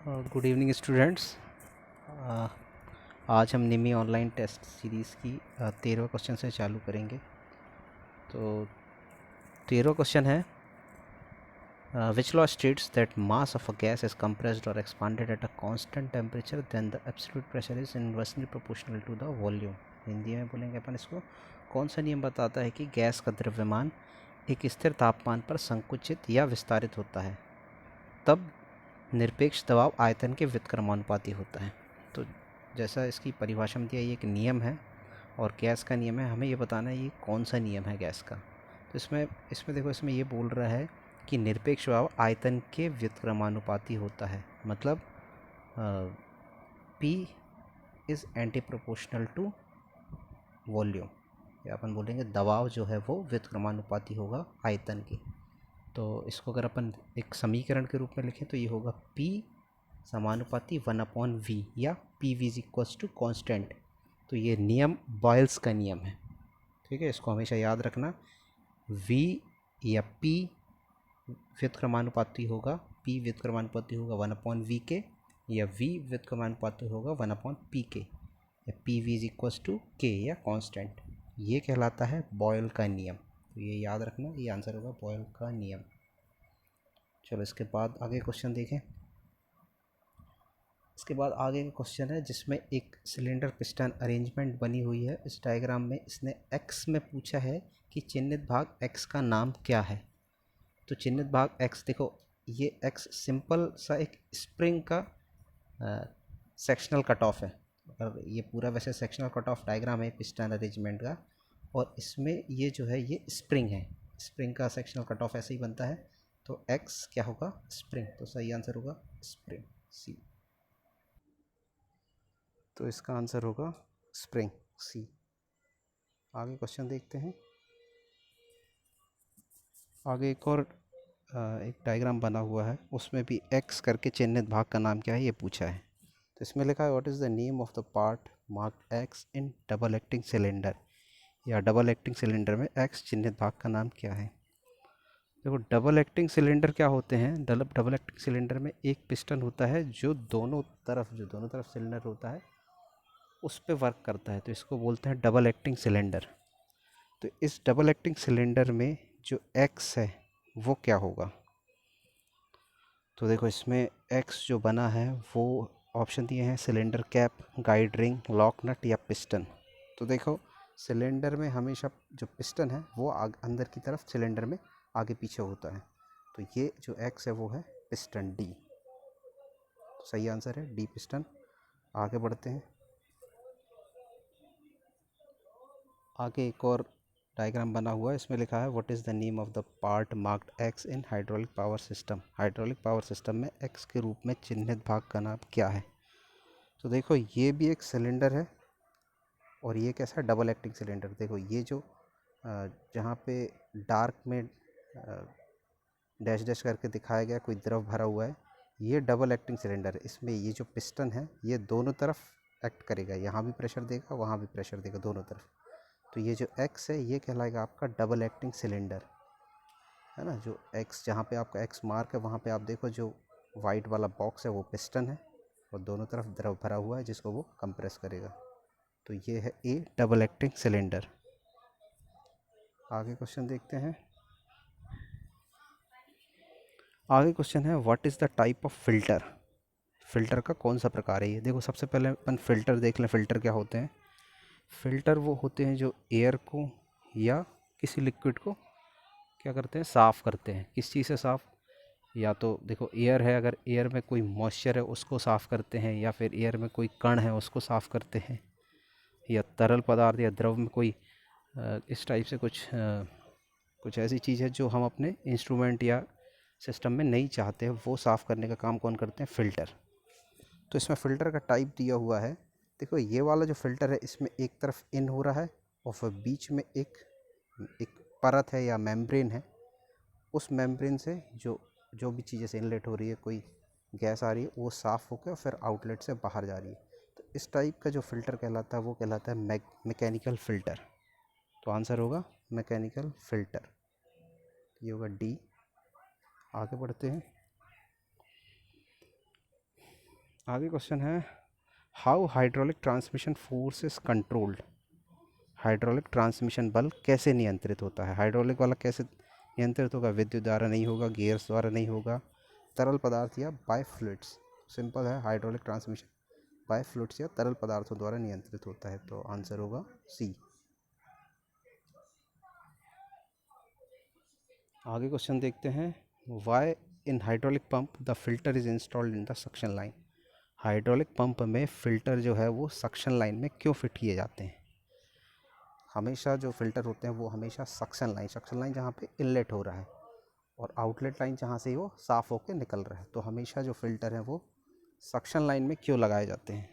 Good evening students. आज हम निमी online test series की 13वां क्वेश्चन से चालू करेंगे। तो 13वां क्वेश्चन है, which law states that mass of a gas is compressed और expanded at a constant temperature then the absolute pressure is inversely proportional to the volume. Hindi में बोलेंगे अपन इसको, कौन सा नियम बताता है कि गैस का द्रव्यमान एक स्थिर तापमान पर संकुचित या विस्तारित होता है तब निरपेक्ष दबाव आयतन के व्युत्क्रमानुपाती होता है। तो जैसा इसकी परिभाषा में दिया, ये एक नियम है और गैस का नियम है। हमें ये बताना है ये कौन सा नियम है गैस का। तो इसमें देखो, इसमें ये बोल रहा है कि निरपेक्ष दबाव आयतन के व्युत्क्रमानुपाती होता है। मतलब P is anti proportional to volume, या अपन बोलेंगे दबाव जो है वो व्युत्क्रमानुपाती होगा आयतन की। तो इसको अगर अपन एक समीकरण के रूप में लिखें तो ये होगा P समानुपाती 1/v या P V is equals to constant. तो ये नियम बॉयल्स का नियम है, ठीक है। इसको हमेशा याद रखना, v या p व्युत्क्रमानुपाती होगा, p व्युत्क्रमानुपाती होगा 1/v के, या v व्युत्क्रमानुपाती होगा 1/p के, या P V is equals to k या कॉन्स्टेंट। ये कहलाता है बॉयल का नियम। तो ये याद रखना, ये आंसर होगा बॉयल का नियम। चलो इसके बाद आगे क्वेश्चन देखें। इसके बाद आगे का क्वेश्चन है जिसमें एक सिलेंडर पिस्टन अरेंजमेंट बनी हुई है। इस डायग्राम में इसने x में पूछा है कि चिन्हित भाग x का नाम क्या है। तो चिन्हित भाग x, देखो ये x सिंपल सा एक स्प्रिंग का सेक्शनल कट ऑफ है। और ये पूरा वैसे सेक्शनल कट ऑफ डायग्राम है पिस्टन अरेंजमेंट का, और इसमें ये जो है ये स्प्रिंग है। स्प्रिंग का सेक्शनल कट ऑफ ऐसे ही बनता है। तो x क्या होगा, स्प्रिंग। तो सही आंसर होगा स्प्रिंग, सी। तो इसका आंसर होगा स्प्रिंग, सी। आगे क्वेश्चन देखते हैं। आगे एक डायग्राम बना हुआ है, उसमें भी x करके चिन्हित भाग का नाम क्या है ये पूछा है। तो इसमें लिखा है, what is the name of the part marked x in double acting cylinder, या डबल एक्टिंग सिलेंडर में x चिन्हित भाग का नाम क्या है। देखो डबल एक्टिंग सिलेंडर क्या होते हैं। डबल एक्टिंग सिलेंडर में एक पिस्टन होता है जो दोनों तरफ सिलेंडर होता है उस पर वर्क करता है, तो इसको बोलते हैं डबल एक्टिंग सिलेंडर। तो इस डबल एक्टिंग सिलेंडर में जो x है वो क्या होगा। तो देखो इसमें x जो बना है वो ऑप्शन दिए हैं, cylinder cap, guide ring, lock nut या पिस्टन। तो देखो सिलेंडर में हमेशा जो पिस्टन है वो अंदर की तरफ सिलेंडर में आगे पीछे होता है। तो ये जो x है वो है पिस्टन, डी। तो सही आंसर है डी, पिस्टन। आगे बढ़ते हैं। आगे एक और डायग्राम बना हुआ है, इसमें लिखा है, what is the name of the part marked x in hydraulic power system. Hydraulic power system में एक्स के रूप में चिन्हित भाग का नाम क्या है। तो देखो ये भी एक सिलेंडर है और ये कैसा है, डबल एक्टिंग सिलेंडर। देखो ये जो जहाँ पे डार्क में डैश डैश करके दिखाया गया कोई द्रव भरा हुआ है, ये डबल एक्टिंग सिलेंडर है। इसमें ये जो पिस्टन है ये दोनों तरफ एक्ट करेगा, यहाँ भी प्रेशर देगा वहाँ भी प्रेशर देगा, दोनों तरफ। तो ये जो x है ये कहलाएगा आपका डबल एक्टिंग सिलेंडर, है ना। जो x, जहाँ पे आपका x मार्क है वहाँ पे आप देखो जो वाइट वाला बॉक्स है वो पिस्टन है और दोनों तरफ द्रव भरा हुआ है जिसको वो कंप्रेस करेगा। तो ये है ए, डबल एक्टिंग सिलेंडर। आगे क्वेश्चन देखते हैं। आगे क्वेश्चन है, what is the type of filter. Filter का कौन सा प्रकार है ये। देखो सबसे पहले अपन फिल्टर देख लें, फिल्टर क्या होते हैं। फिल्टर वो होते हैं जो एयर को या किसी लिक्विड को क्या करते हैं, साफ़ करते हैं। किस चीज़ से साफ़, या तो देखो एयर है, अगर एयर में कोई मॉइस्चर है उसको साफ़ करते हैं, या फिर एयर में कोई कण है उसको साफ़ करते हैं, या तरल पदार्थ या द्रव में कोई इस टाइप से कुछ ऐसी चीज़ है जो हम अपने इंस्ट्रूमेंट या सिस्टम में नहीं चाहते हैं, वो साफ़ करने का काम कौन करते हैं, फ़िल्टर। तो इसमें फ़िल्टर का टाइप दिया हुआ है। देखो ये वाला जो फ़िल्टर है इसमें एक तरफ इन हो रहा है और फिर बीच में एक परत है या मेम्ब्रेन है। उस मेम्ब्रेन से जो भी चीज़ें से इनलेट हो रही है, कोई गैस आ रही है, वो साफ़ होकर फिर आउटलेट से बाहर जा रही है। तो इस टाइप का जो फ़िल्टर कहलाता है वो कहलाता है मैकेनिकल फ़िल्टर। तो आंसर होगा मैकेनिकल फ़िल्टर, ये होगा डी। आगे बढ़ते हैं। आगे क्वेश्चन है, how hydraulic transmission force is controlled. Hydraulic transmission बल कैसे नियंत्रित होता है? हाइड्रोलिक वाला कैसे नियंत्रित होगा? विद्युत द्वारा नहीं होगा, गियर्स द्वारा नहीं होगा, तरल पदार्थ या बाय फ्लूइड्स। सिंपल है, हाइड्रोलिक ट्रांसमिशन बाय फ्लूइड्स या तरल पदार्थों द्वारा नियंत्रित होता है। तो आंसर होगा सी। आगे क्वेश्चन देखते हैं, why in hydraulic pump the filter is installed in the suction line. Hydraulic pump में फ़िल्टर जो है वो सक्शन लाइन में क्यों फिट किए जाते हैं? हमेशा जो फ़िल्टर होते हैं वो हमेशा सक्शन लाइन जहाँ पे इनलेट हो रहा है और आउटलेट लाइन जहाँ से वो साफ़ होकर निकल रहा है, तो हमेशा जो फ़िल्टर है वो सक्शन लाइन में क्यों लगाए जाते हैं?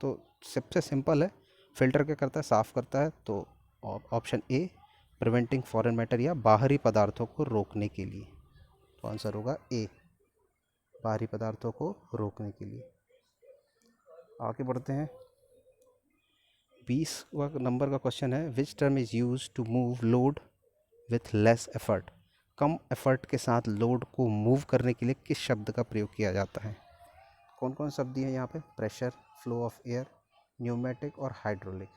तो सबसे सिंपल है, फ़िल्टर क्या करता है? साफ़ करता है। तो option A, preventing foreign matter या बाहरी पदार्थों को रोकने के लिए। तो आंसर होगा ए, बाहरी पदार्थों को रोकने के लिए। आगे बढ़ते हैं, 20वां नंबर का क्वेश्चन है, which term is use to move load with less effort. कम एफर्ट के साथ लोड को मूव करने के लिए किस शब्द का प्रयोग किया जाता है? कौन कौन शब्द दिए हैं यहाँ पे? Pressure, flow of air, pneumatic और हाइड्रोलिक।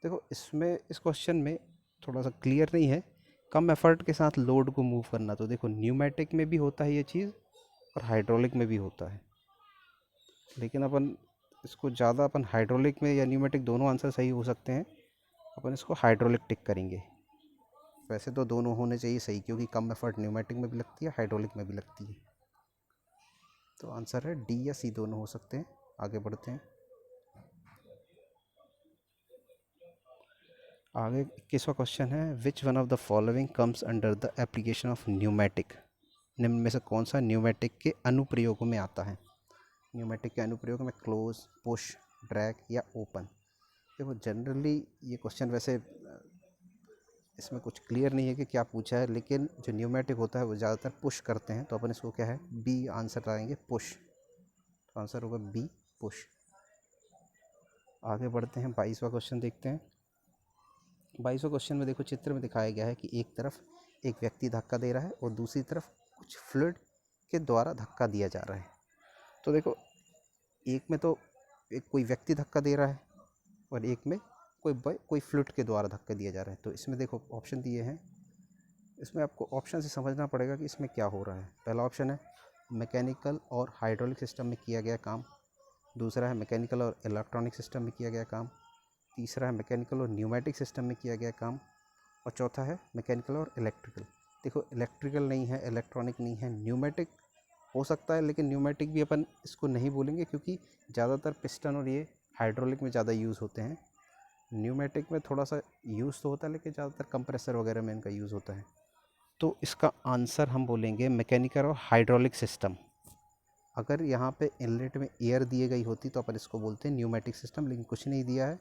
देखो इसमें इस क्वेश्चन में थोड़ा सा क्लियर नहीं है, कम एफर्ट के साथ लोड को मूव करना। तो देखो न्यूमेटिक में भी होता है ये चीज़ और हाइड्रोलिक में भी होता है, लेकिन अपन इसको ज़्यादा अपन हाइड्रोलिक में या न्यूमेटिक दोनों आंसर सही हो सकते हैं, अपन इसको हाइड्रोलिक टिक करेंगे। वैसे तो दोनों होने चाहिए सही, क्योंकि कम एफर्ट न्यूमेटिक में भी लगती है, हाइड्रोलिक में भी लगती है। तो आंसर है डी या सी, दोनों हो सकते हैं। आगे बढ़ते हैं, आगे 21वां क्वेश्चन है, which one of the following comes under the application of pneumatic. निम्न में से कौन सा न्यूमेटिक के अनुप्रयोगों में आता है? न्यूमेटिक के अनुप्रयोग में क्लोज, पुश, ड्रैग या ओपन। देखो जनरली ये क्वेश्चन वैसे इसमें कुछ क्लियर नहीं है कि क्या पूछा है, लेकिन जो न्यूमेटिक होता है वो ज़्यादातर पुश करते हैं, तो अपन इसको क्या है, बी आंसर लगाएंगे, पुश। तो आंसर होगा बी, पुश। आगे बढ़ते हैं, 22वां क्वेश्चन देखते हैं। 22वां क्वेश्चन में देखो चित्र में दिखाया गया है कि एक तरफ एक व्यक्ति धक्का दे रहा है और दूसरी तरफ कुछ फ्लूइड के द्वारा धक्का दिया जा रहा है। तो देखो एक में तो एक कोई व्यक्ति धक्का दे रहा है और एक में कोई फ्लूइड के द्वारा धक्का दिया जा रहा है। तो इसमें देखो ऑप्शन दिए हैं, इसमें आपको ऑप्शन से समझना पड़ेगा कि इसमें क्या हो रहा है। पहला ऑप्शन है मैकेनिकल और हाइड्रोलिक सिस्टम में किया गया काम, दूसरा है मैकेनिकल और इलेक्ट्रॉनिक सिस्टम में किया गया काम, तीसरा है मैकेनिकल और न्यूमेटिक सिस्टम में किया गया काम, और चौथा है मैकेनिकल और इलेक्ट्रिकल। देखो इलेक्ट्रिकल नहीं है, इलेक्ट्रॉनिक नहीं है, न्यूमेटिक हो सकता है, लेकिन न्यूमेटिक भी अपन इसको नहीं बोलेंगे क्योंकि ज़्यादातर पिस्टन और ये हाइड्रोलिक में ज़्यादा यूज़ होते हैं। न्यूमेटिक में थोड़ा सा यूज़ तो होता है, लेकिन ज़्यादातर कंप्रेसर वगैरह में इनका यूज़ होता है। तो इसका आंसर हम बोलेंगे मैकेनिकल और हाइड्रोलिक सिस्टम। अगर यहाँ पे इनलेट में एयर दिए गई होती तो अपन इसको बोलते हैं न्यूमेटिक सिस्टम, लेकिन कुछ नहीं दिया है,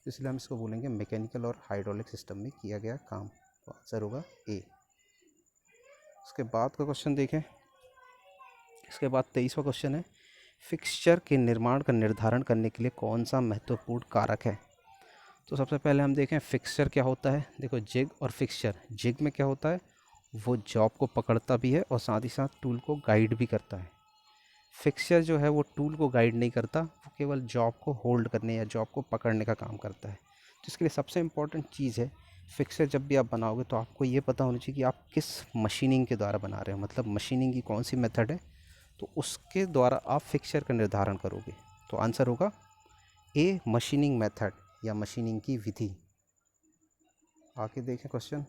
इसलिए हम इसको बोलेंगे मैकेनिकल और हाइड्रोलिक सिस्टम में किया गया काम। तो आंसर होगा ए। उसके बाद का क्वेश्चन देखें, इसके बाद 23वां क्वेश्चन है, फिक्सचर के निर्माण का निर्धारण करने के लिए कौन सा महत्वपूर्ण कारक है? तो सबसे पहले हम देखें फिक्सचर क्या होता है। देखो जिग और फिक्सचर, जिग में क्या होता है, वो जॉब को पकड़ता भी है और साथ ही साथ टूल को गाइड भी करता है। फिक्सचर जो है वो टूल को गाइड नहीं करता, वो केवल जॉब को होल्ड करने या जॉब को पकड़ने का काम करता है। तो इसके लिए सबसे इम्पॉर्टेंट चीज़ है, फिक्सचर जब भी आप बनाओगे तो आपको ये पता होना चाहिए कि आप किस मशीनिंग के द्वारा बना रहे हो, मतलब मशीनिंग की कौन सी मेथड है, तो उसके द्वारा आप फिक्सचर का निर्धारण करोगे। तो आंसर होगा ए, मशीनिंग मेथड या मशीनिंग की विधि। आगे देखें question,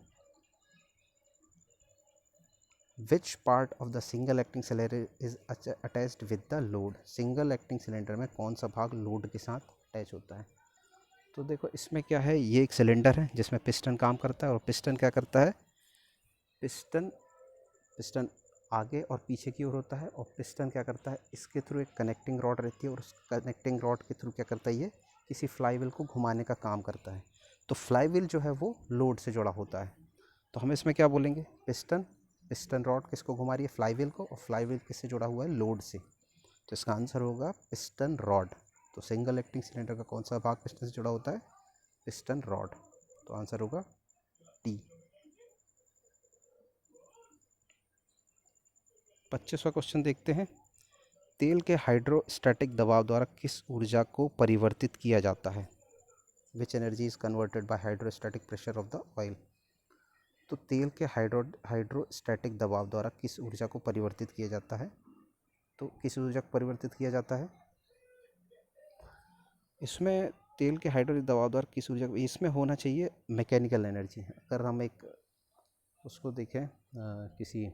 which part of the single acting cylinder is attached with the load. Single acting cylinder में कौन सा भाग लोड के साथ अटैच होता है? तो देखो इसमें क्या है, ये एक सिलेंडर है जिसमें पिस्टन काम करता है, और पिस्टन क्या करता है, पिस्टन पिस्टन आगे और पीछे की ओर होता है, और पिस्टन क्या करता है, इसके थ्रू एक कनेक्टिंग रॉड रहती है और उस कनेक्टिंग रॉड के थ्रू क्या करता है, ये किसी फ्लाईव्हील को घुमाने का काम करता है। तो फ्लाईव्हील जो है वो लोड से जुड़ा होता है। तो हम इसमें क्या बोलेंगे, पिस्टन, पिस्टन रॉड किसको घुमा रही है, फ्लाईव्हील को, और फ्लाईव्हील किससे जुड़ा हुआ है, लोड से। तो इसका आंसर होगा पिस्टन रॉड। तो सिंगल एक्टिंग सिलेंडर का कौन सा भाग पिस्टन से जुड़ा होता है, पिस्टन रॉड। तो आंसर होगा टी। 25वां क्वेश्चन देखते हैं, तेल के हाइड्रोस्टैटिक दबाव द्वारा किस ऊर्जा को परिवर्तित किया जाता है? Which energy is converted bye hydrostatic pressure of the oil. तो तेल के हाइड्रोस्टैटिक दबाव द्वारा किस ऊर्जा को परिवर्तित किया जाता है? तो किस ऊर्जा को परिवर्तित किया जाता है इसमें? तेल के हाइड्रोलिक दबाव द्वारा किस ऊर्जा को, इसमें होना चाहिए मैकेनिकल एनर्जी। अगर हम एक उसको देखें, किसी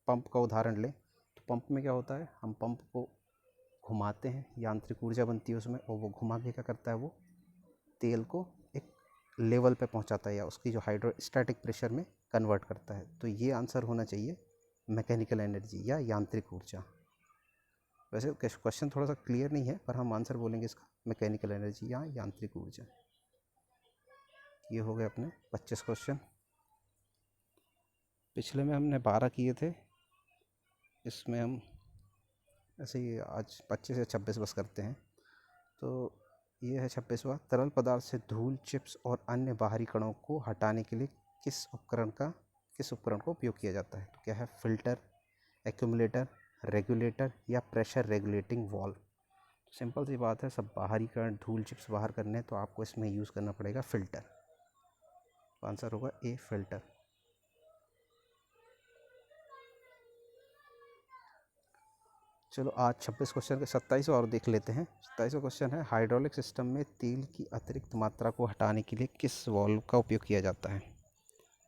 पंप का उदाहरण लें, तो पंप में क्या होता है, हम पंप को घुमाते हैं, यांत्रिक ऊर्जा बनती है उसमें, और वो घुमा के क्या करता है, वो तेल को एक लेवल पे पहुंचाता है या उसकी जो हाइड्रोस्टैटिक प्रेशर में कन्वर्ट करता है। तो ये आंसर होना चाहिए मैकेनिकल एनर्जी या यांत्रिक ऊर्जा। वैसे क्वेश्चन थोड़ा सा क्लियर नहीं है, पर हम आंसर बोलेंगे इसका मैकेनिकल एनर्जी या यांत्रिक ऊर्जा। ये हो गए अपने 25 क्वेश्चन। पिछले में हमने 12 किए थे, इसमें हम ऐसे ही आज 25 या 26 बस करते हैं। तो ये है 26वां। तरल पदार्थ से धूल, चिप्स और अन्य बाहरी कणों को हटाने के लिए किस उपकरण का उपयोग किया जाता है? तो क्या है? फिल्टर, एक्यूमुलेटर, रेगुलेटर या प्रेशर रेगुलेटिंग वॉल्व। सिंपल सी बात है, सब बाहरी कण, धूल, चिप्स बाहर करने हैं, तो आपको इसमें यूज़ करना पड़ेगा फिल्टर। तो आंसर होगा ए, फिल्टर। चलो आज 26 क्वेश्चन के 27 और देख लेते हैं। 27वां क्वेश्चन है, हाइड्रोलिक सिस्टम में तेल की अतिरिक्त मात्रा को हटाने के लिए किस वाल्व का उपयोग किया जाता है?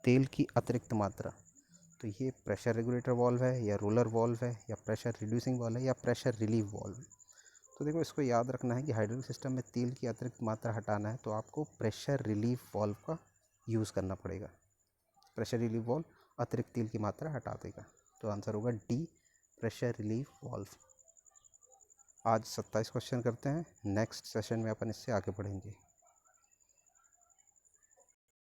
तेल की अतिरिक्त मात्रा, तो ये प्रेशर रेगुलेटर वाल्व है या रोलर वाल्व है या प्रेशर रिड्यूसिंग वाल्व है या प्रेशर रिलीव वाल्व है? तो देखो, इसको याद रखना है कि हाइड्रोलिक सिस्टम में तेल की अतिरिक्त मात्रा हटाना है तो आपको प्रेशर रिलीव वाल्व का यूज़ करना पड़ेगा। प्रेशर रिलीव वाल्व अतिरिक्त तेल की मात्रा हटा देगा। तो आंसर होगा डी, प्रेशर रिलीव वाल्व। आज 27 क्वेश्चन करते हैं, नेक्स्ट सेशन में अपन इससे आगे बढ़ेंगे।